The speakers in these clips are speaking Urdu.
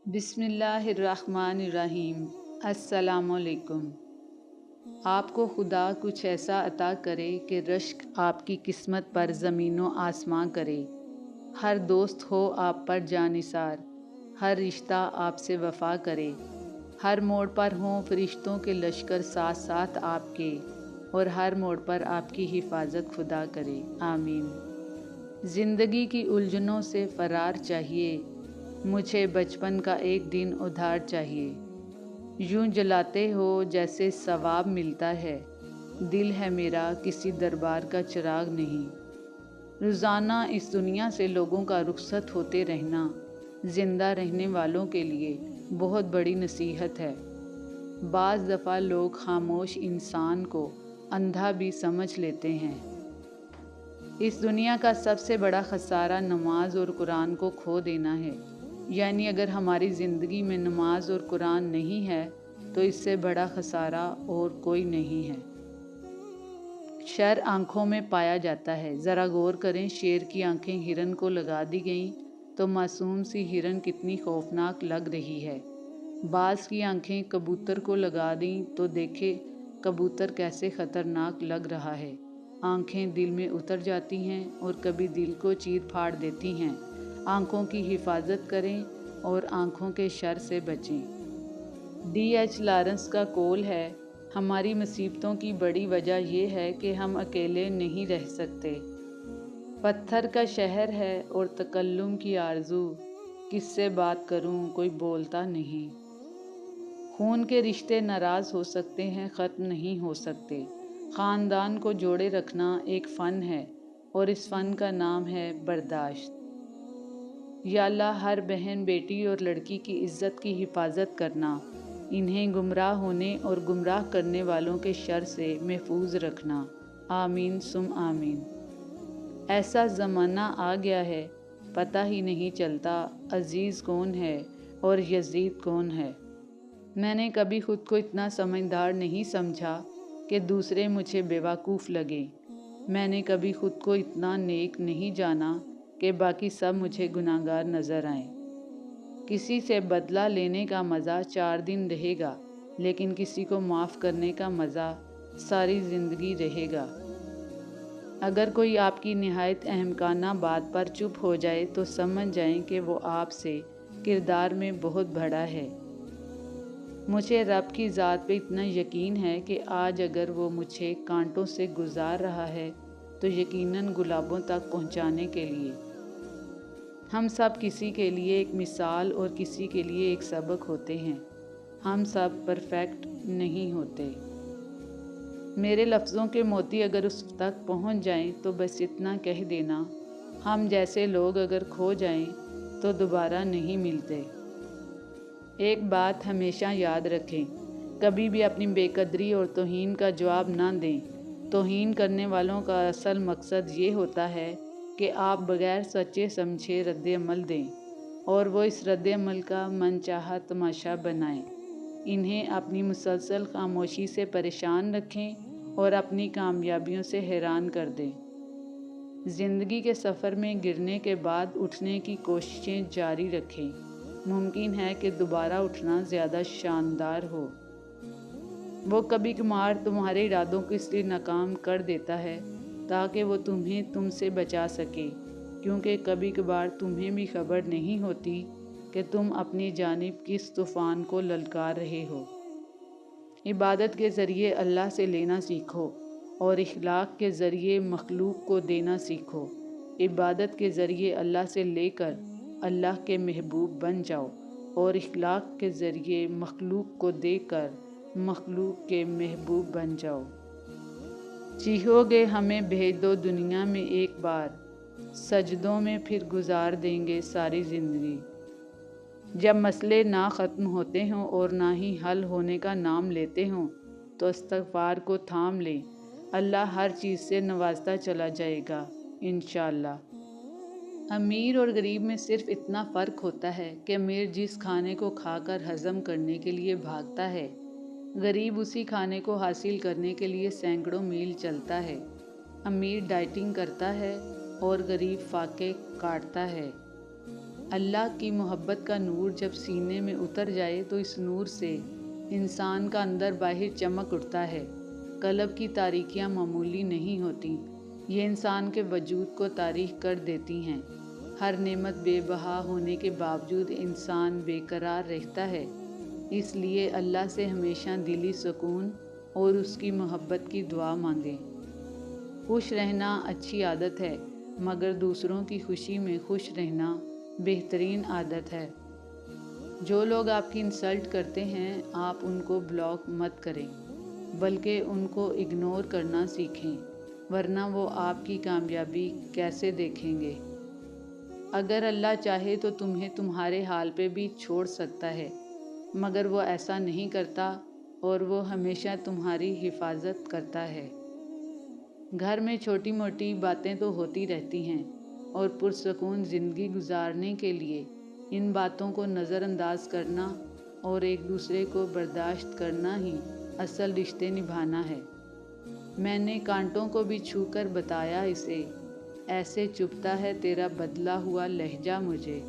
بسم اللہ الرحمن الرحیم۔ السلام علیکم۔ آپ کو خدا کچھ ایسا عطا کرے کہ رشک آپ کی قسمت پر زمین و آسماں کرے، ہر دوست ہو آپ پر جانثار، ہر رشتہ آپ سے وفا کرے، ہر موڑ پر ہوں فرشتوں کے لشکر ساتھ ساتھ آپ کے، اور ہر موڑ پر آپ کی حفاظت خدا کرے، آمین۔ زندگی کی الجھنوں سے فرار چاہیے، مجھے بچپن کا ایک دن ادھار چاہیے، یوں جلاتے ہو جیسے ثواب ملتا ہے، دل ہے میرا کسی دربار کا چراغ نہیں۔ روزانہ اس دنیا سے لوگوں کا رخصت ہوتے رہنا زندہ رہنے والوں کے لیے بہت بڑی نصیحت ہے۔ بعض دفعہ لوگ خاموش انسان کو اندھا بھی سمجھ لیتے ہیں۔ اس دنیا کا سب سے بڑا خسارہ نماز اور قرآن کو کھو دینا ہے، یعنی اگر ہماری زندگی میں نماز اور قرآن نہیں ہے تو اس سے بڑا خسارہ اور کوئی نہیں ہے۔ شر آنکھوں میں پایا جاتا ہے، ذرا غور کریں، شیر کی آنکھیں ہرن کو لگا دی گئیں تو معصوم سی ہرن کتنی خوفناک لگ رہی ہے۔ باز کی آنکھیں کبوتر کو لگا دیں تو دیکھے کبوتر کیسے خطرناک لگ رہا ہے۔ آنکھیں دل میں اتر جاتی ہیں اور کبھی دل کو چیر پھاڑ دیتی ہیں۔ آنکھوں کی حفاظت کریں اور آنکھوں کے شر سے بچیں۔ D.H. لارنس کا قول ہے، ہماری مصیبتوں کی بڑی وجہ یہ ہے کہ ہم اکیلے نہیں رہ سکتے۔ پتھر کا شہر ہے اور تکلم کی آرزو، کس سے بات کروں کوئی بولتا نہیں۔ خون کے رشتے ناراض ہو سکتے ہیں، ختم نہیں ہو سکتے۔ خاندان کو جوڑے رکھنا ایک فن ہے اور اس فن کا نام ہے برداشت۔ یا اللہ ہر بہن بیٹی اور لڑکی کی عزت کی حفاظت کرنا، انہیں گمراہ ہونے اور گمراہ کرنے والوں کے شر سے محفوظ رکھنا، آمین ثم آمین۔ ایسا زمانہ آ گیا ہے پتہ ہی نہیں چلتا عزیز کون ہے اور یزید کون ہے۔ میں نے کبھی خود کو اتنا سمجھدار نہیں سمجھا کہ دوسرے مجھے بیوقوف لگیں۔ میں نے کبھی خود کو اتنا نیک نہیں جانا کہ باقی سب مجھے گناہگار نظر آئیں۔ کسی سے بدلہ لینے کا مزہ 4 دن رہے گا، لیکن کسی کو معاف کرنے کا مزہ ساری زندگی رہے گا۔ اگر کوئی آپ کی نہایت احمقانہ بات پر چپ ہو جائے تو سمجھ جائیں کہ وہ آپ سے کردار میں بہت بڑا ہے۔ مجھے رب کی ذات پہ اتنا یقین ہے کہ آج اگر وہ مجھے کانٹوں سے گزار رہا ہے تو یقیناً گلابوں تک پہنچانے کے لیے۔ ہم سب کسی کے لیے ایک مثال اور کسی کے لیے ایک سبق ہوتے ہیں، ہم سب پرفیکٹ نہیں ہوتے۔ میرے لفظوں کے موتی اگر اس تک پہنچ جائیں تو بس اتنا کہہ دینا، ہم جیسے لوگ اگر کھو جائیں تو دوبارہ نہیں ملتے۔ ایک بات ہمیشہ یاد رکھیں، کبھی بھی اپنی بے قدری اور توہین کا جواب نہ دیں۔ توہین کرنے والوں کا اصل مقصد یہ ہوتا ہے کہ آپ بغیر سوچے سمجھے رد عمل دیں اور وہ اس رد عمل کا من چاہا تماشا بنائیں۔ انہیں اپنی مسلسل خاموشی سے پریشان رکھیں اور اپنی کامیابیوں سے حیران کر دیں۔ زندگی کے سفر میں گرنے کے بعد اٹھنے کی کوششیں جاری رکھیں، ممکن ہے کہ دوبارہ اٹھنا زیادہ شاندار ہو۔ وہ کبھی کبھار تمہارے ارادوں کو اس لیے ناکام کر دیتا ہے تاکہ وہ تمہیں تم سے بچا سکے، کیونکہ کبھی کبھار تمہیں بھی خبر نہیں ہوتی کہ تم اپنی جانب کس طوفان کو للکار رہے ہو۔ عبادت کے ذریعے اللہ سے لینا سیکھو اور اخلاق کے ذریعے مخلوق کو دینا سیکھو۔ عبادت کے ذریعے اللہ سے لے کر اللہ کے محبوب بن جاؤ اور اخلاق کے ذریعے مخلوق کو دے کر مخلوق کے محبوب بن جاؤ۔ چیخو گے ہمیں بھیج دو دنیا میں ایک بار، سجدوں میں پھر گزار دیں گے ساری زندگی۔ جب مسئلے نہ ختم ہوتے ہوں اور نہ ہی حل ہونے کا نام لیتے ہوں تو استغفار کو تھام لیں، اللہ ہر چیز سے نوازتا چلا جائے گا انشاءاللہ۔ امیر اور غریب میں صرف اتنا فرق ہوتا ہے کہ امیر جس کھانے کو کھا کر ہضم کرنے کے لیے بھاگتا ہے، غریب اسی کھانے کو حاصل کرنے کے لیے سینکڑوں میل چلتا ہے۔ امیر ڈائٹنگ کرتا ہے اور غریب فاقے کاٹتا ہے۔ اللہ کی محبت کا نور جب سینے میں اتر جائے تو اس نور سے انسان کا اندر باہر چمک اٹھتا ہے۔ قلب کی تاریکیاں معمولی نہیں ہوتی، یہ انسان کے وجود کو تاریک کر دیتی ہیں۔ ہر نعمت بے بہا ہونے کے باوجود انسان بے قرار رہتا ہے، اس لیے اللہ سے ہمیشہ دلی سکون اور اس کی محبت کی دعا مانگیں۔ خوش رہنا اچھی عادت ہے، مگر دوسروں کی خوشی میں خوش رہنا بہترین عادت ہے۔ جو لوگ آپ کی انسلٹ کرتے ہیں، آپ ان کو بلاک مت کریں، بلکہ ان کو اگنور کرنا سیکھیں، ورنہ وہ آپ کی کامیابی کیسے دیکھیں گے؟ اگر اللہ چاہے تو تمہیں تمہارے حال پہ بھی چھوڑ سکتا ہے، مگر وہ ایسا نہیں کرتا اور وہ ہمیشہ تمہاری حفاظت کرتا ہے۔ گھر میں چھوٹی موٹی باتیں تو ہوتی رہتی ہیں، اور پرسکون زندگی گزارنے کے لیے ان باتوں کو نظر انداز کرنا اور ایک دوسرے کو برداشت کرنا ہی اصل رشتے نبھانا ہے۔ میں نے کانٹوں کو بھی چھو کر بتایا اسے، ایسے چبھتا ہے تیرا بدلا ہوا لہجہ مجھے۔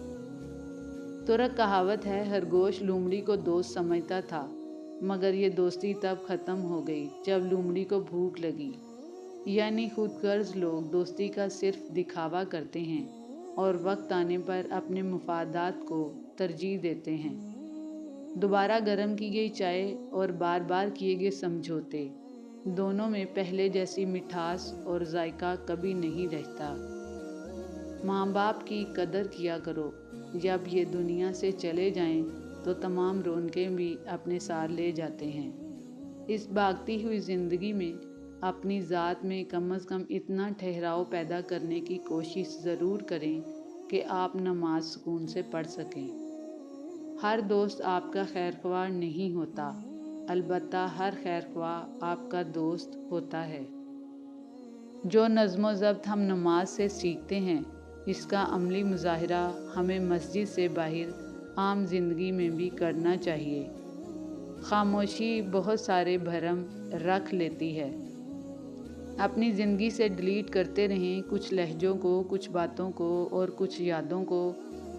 ترک کہاوت ہے، خرگوش لومڑی کو دوست سمجھتا تھا، مگر یہ دوستی تب ختم ہو گئی جب لومڑی کو بھوک لگی۔ یعنی خود غرض لوگ دوستی کا صرف دکھاوا کرتے ہیں اور وقت آنے پر اپنے مفادات کو ترجیح دیتے ہیں۔ دوبارہ گرم کی گئی چائے اور بار بار کیے گئے سمجھوتے، دونوں میں پہلے جیسی مٹھاس اور ذائقہ کبھی نہیں رہتا۔ ماں باپ کی قدر کیا کرو، جب یہ دنیا سے چلے جائیں تو تمام رونقیں بھی اپنے ساتھ لے جاتے ہیں۔ اس بھاگتی ہوئی زندگی میں اپنی ذات میں کم از کم اتنا ٹھہراؤ پیدا کرنے کی کوشش ضرور کریں کہ آپ نماز سکون سے پڑھ سکیں۔ ہر دوست آپ کا خیر خواہ نہیں ہوتا، البتہ ہر خیر خواہ آپ کا دوست ہوتا ہے۔ جو نظم و ضبط ہم نماز سے سیکھتے ہیں، اس کا عملی مظاہرہ ہمیں مسجد سے باہر عام زندگی میں بھی کرنا چاہیے۔ خاموشی بہت سارے بھرم رکھ لیتی ہے۔ اپنی زندگی سے ڈیلیٹ کرتے رہیں کچھ لہجوں کو، کچھ باتوں کو، اور کچھ یادوں کو،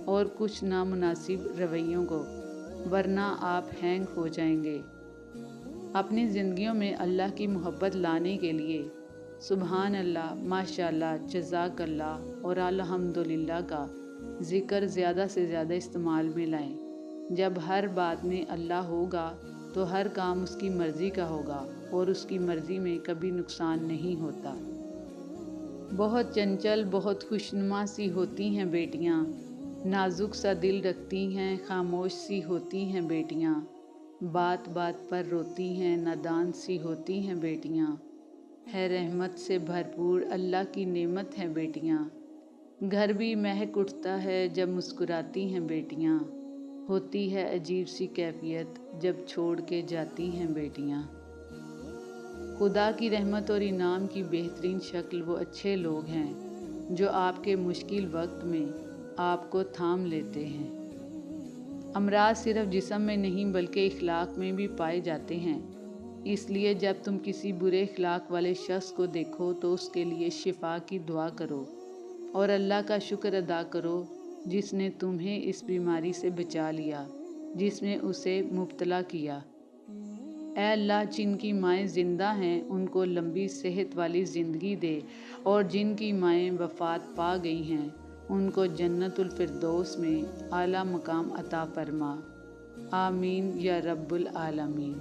اور کچھ نامناسب رویوں کو، ورنہ آپ ہینگ ہو جائیں گے۔ اپنی زندگیوں میں اللہ کی محبت لانے کے لیے سبحان اللہ، ماشاء اللہ، جزاک اللہ اور الحمدللہ کا ذکر زیادہ سے زیادہ استعمال میں لائیں۔ جب ہر بات میں اللہ ہوگا تو ہر کام اس کی مرضی کا ہوگا، اور اس کی مرضی میں کبھی نقصان نہیں ہوتا۔ بہت چنچل، بہت خوشنما سی ہوتی ہیں بیٹیاں، نازک سا دل رکھتی ہیں، خاموش سی ہوتی ہیں بیٹیاں، بات بات پر روتی ہیں، نادان سی ہوتی ہیں بیٹیاں، ہے رحمت سے بھرپور اللہ کی نعمت ہیں بیٹیاں، گھر بھی مہک اٹھتا ہے جب مسکراتی ہیں بیٹیاں، ہوتی ہے عجیب سی کیفیت جب چھوڑ کے جاتی ہیں بیٹیاں۔ خدا کی رحمت اور انعام کی بہترین شکل وہ اچھے لوگ ہیں جو آپ کے مشکل وقت میں آپ کو تھام لیتے ہیں۔ امراض صرف جسم میں نہیں بلکہ اخلاق میں بھی پائے جاتے ہیں، اس لیے جب تم کسی برے اخلاق والے شخص کو دیکھو تو اس کے لیے شفا کی دعا کرو اور اللہ کا شکر ادا کرو جس نے تمہیں اس بیماری سے بچا لیا جس میں اسے مبتلا کیا۔ اے اللہ، جن کی مائیں زندہ ہیں ان کو لمبی صحت والی زندگی دے، اور جن کی مائیں وفات پا گئی ہیں ان کو جنت الفردوس میں اعلیٰ مقام عطا فرما۔ آمین یا رب العالمین۔